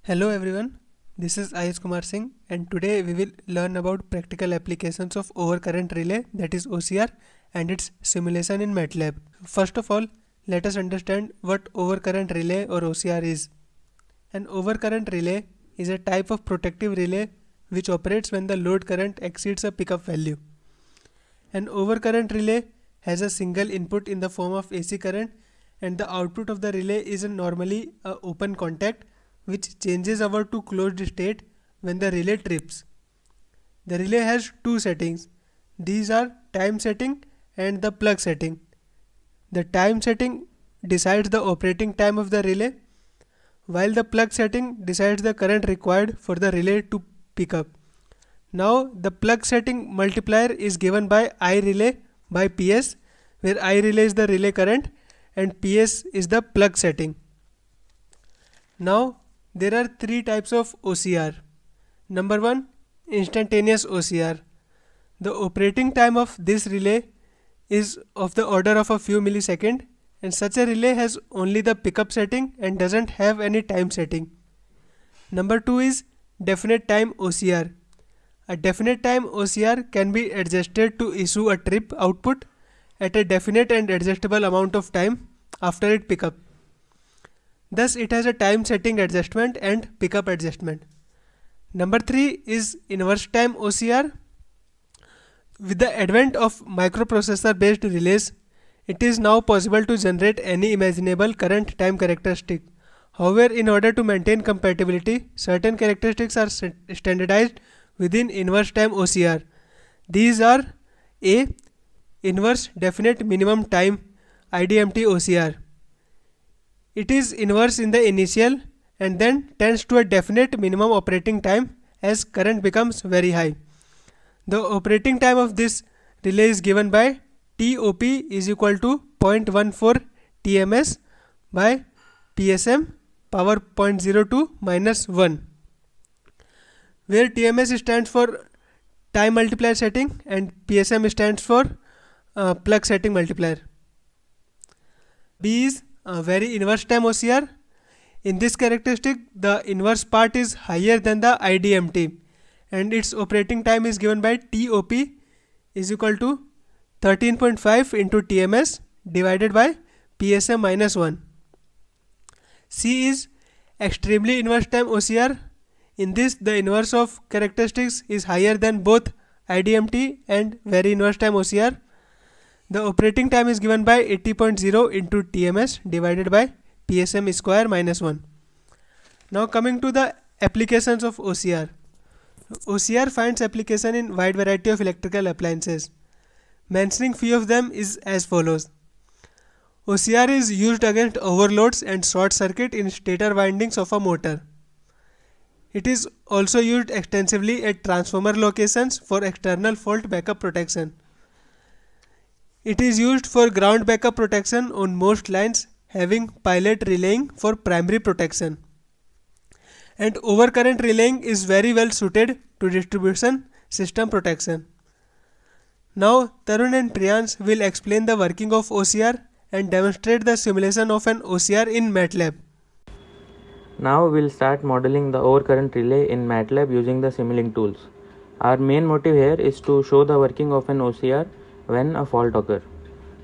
Hello everyone, this is Ayush Kumar Singh and today we will learn about practical applications of overcurrent relay, that is OCR, and its simulation in MATLAB. First of all, let us understand what overcurrent relay or OCR is. An overcurrent relay is a type of protective relay which operates when the load current exceeds a pickup value. An overcurrent relay has a single input in the form of AC current and the output of the relay is normally a open contact which changes over to closed state when the relay trips. The relay has two settings. These are time setting and the plug setting. The time setting decides the operating time of the relay, while the plug setting decides the current required for the relay to pick up. Now the plug setting multiplier is given by I relay by PS, where I relay is the relay current and PS is the plug setting. Now there are three types of OCR. Number 1, instantaneous OCR. The operating time of this relay is of the order of a few milliseconds, and such a relay has only the pickup setting and doesn't have any time setting. Number 2 is definite time OCR. A definite time OCR can be adjusted to issue a trip output at a definite and adjustable amount of time after it pick up. Thus, it has a time setting adjustment and pickup adjustment. Number 3 is inverse time OCR. With the advent of microprocessor based relays, it is now possible to generate any imaginable current time characteristic. However, in order to maintain compatibility, certain characteristics are standardized within inverse time OCR. These are A. Inverse definite minimum time IDMT OCR. It is inverse in the initial and then tends to a definite minimum operating time as current becomes very high. The operating time of this relay is given by TOP is equal to 0.14 TMS by PSM power 0.02 minus 1, where TMS stands for time multiplier setting and PSM stands for plug setting multiplier. B is a very inverse time OCR. In this characteristic, the inverse part is higher than the IDMT and its operating time is given by TOP is equal to 13.5 into TMS divided by PSM minus 1. C is extremely inverse time OCR. In this, the inverse of characteristics is higher than both IDMT and very inverse time OCR. The operating time is given by 80.0 into TMS divided by PSM square minus 1. Now coming to the applications of OCR. OCR finds application in wide variety of electrical appliances. Mentioning few of them is as follows. OCR is used against overloads and short circuit in stator windings of a motor. It is also used extensively at transformer locations for external fault backup protection. It is used for ground backup protection on most lines having pilot relaying for primary protection. And overcurrent relaying is very well suited to distribution system protection. Now Tarun and Priyansh will explain the working of OCR and demonstrate the simulation of an OCR in MATLAB. Now we'll start modeling the overcurrent relay in MATLAB using the Simulink tools. Our main motive here is to show the working of an OCR when a fault occurs.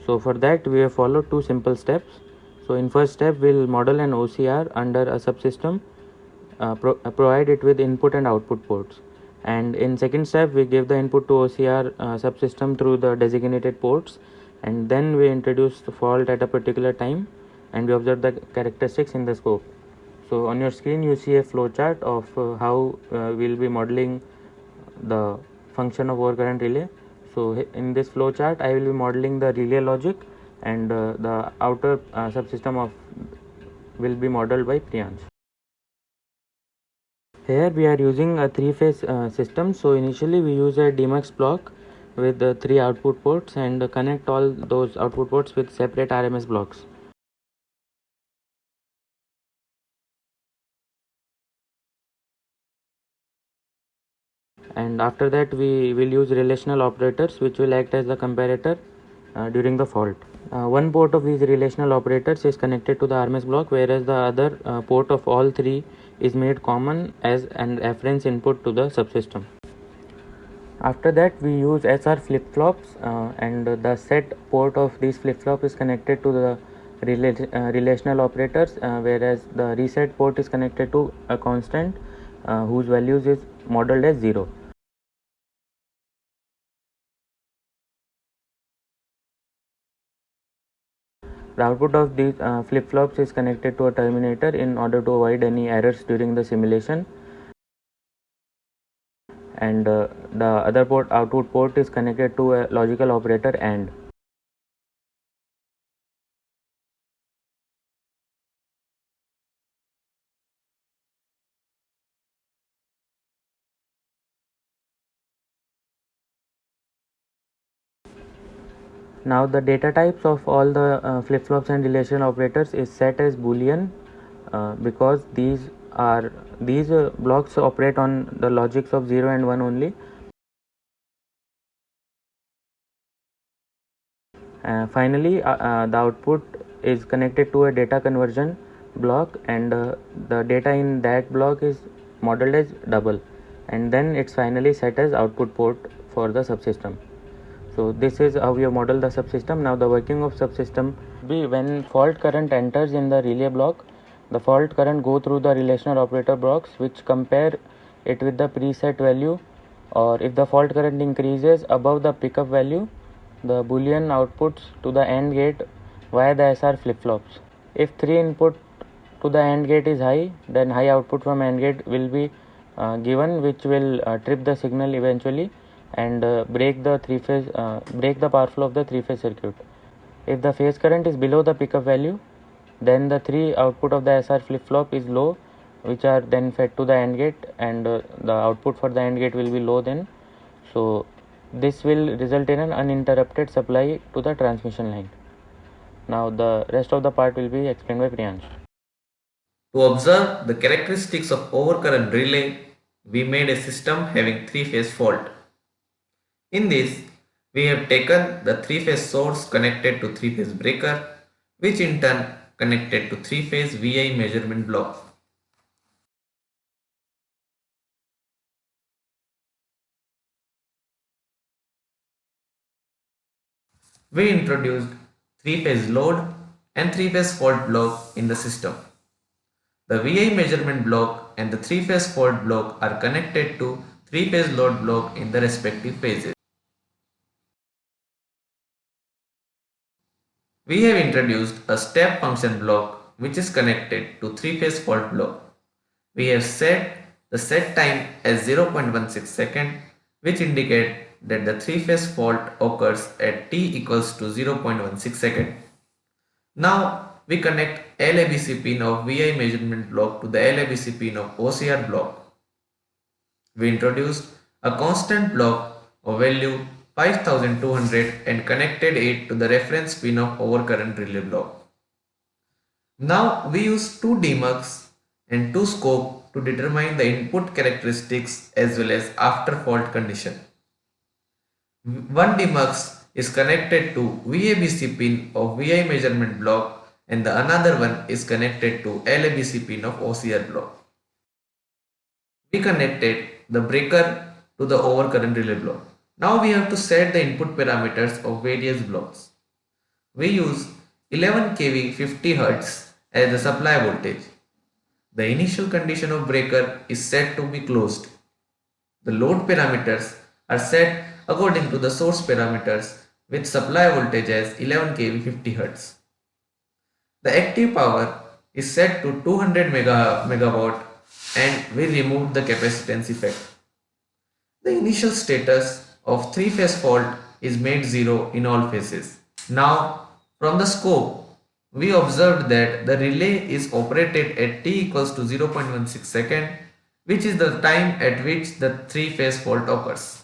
So for that we have followed two simple steps. So in first step we'll model an OCR under a subsystem, provide it with input and output ports. And in second step we give the input to OCR subsystem through the designated ports, and then we introduce the fault at a particular time and we observe the characteristics in the scope. So on your screen you see a flowchart of how we'll be modeling the function of overcurrent relay. So in this flowchart I will be modeling the relay logic, and the outer subsystem of will be modeled by Priyansh. Here we are using a three-phase system. So initially we use a DMUX block with 3 output ports and connect all those output ports with separate RMS blocks. And after that we will use relational operators which will act as the comparator during the fault. One port of these relational operators is connected to the RMS block, whereas the other port of all three is made common as an reference input to the subsystem. After that, we use SR flip-flops, and the set port of these flip-flop is connected to the relational operators, whereas the reset port is connected to a constant whose values is modeled as 0. The output of these flip-flops is connected to a terminator in order to avoid any errors during the simulation, and the other output port is connected to a logical operator AND. Now the data types of all the flip-flops and relational operators is set as Boolean, because these blocks operate on the logics of 0 and 1 only. Finally, the output is connected to a data conversion block, and the data in that block is modeled as double, and then it's finally set as output port for the subsystem. So this is how we have modeled the subsystem. Now the working of subsystem be when fault current enters in the relay block, the fault current go through the relational operator blocks which compare it with the preset value, or if the fault current increases above the pickup value, the Boolean outputs to the AND gate via the SR flip-flops. If 3 input to the AND gate is high, then high output from AND gate will be given, which will trip the signal eventually and break the power flow of the three-phase circuit. If the phase current is below the pickup value, then the 3 output of the SR flip-flop is low, which are then fed to the AND gate, and the output for the AND gate will be low then. So this will result in an uninterrupted supply to the transmission line. Now the rest of the part will be explained by Priyansh. To observe the characteristics of overcurrent relay, we made a system having 3-phase fault. In this, we have taken the 3-phase source connected to 3-phase breaker, which in turn connected to 3-phase VI measurement block. We introduced 3-phase load and 3-phase fault block in the system. The VI measurement block and the 3-phase fault block are connected to 3-phase load block in the respective phases. We have introduced a step function block which is connected to 3-phase fault block. We have set the set time as 0.16 second, which indicate that the 3-phase fault occurs at t equals to 0.16 second. Now we connect LABC pin of VI measurement block to the LABC pin of OCR block. We introduced a constant block of value 5200 and connected it to the reference pin of overcurrent relay block. Now we use 2 demugs and 2 scope to determine the input characteristics as well as after fault condition. One demux is connected to VABC pin of VI measurement block and the another one is connected to LABC pin of OCR block. We connected the breaker to the overcurrent relay block. Now we have to set the input parameters of various blocks. We use 11 kV 50 Hz as the supply voltage. The initial condition of breaker is set to be closed. The load parameters are set according to the source parameters with supply voltage as 11 kV 50 Hz. The active power is set to 200 megawatt and we remove the capacitance effect. The initial status of 3-phase fault is made 0 in all phases. Now from the scope, we observed that the relay is operated at t equals to 0.16 second, which is the time at which the 3-phase fault occurs.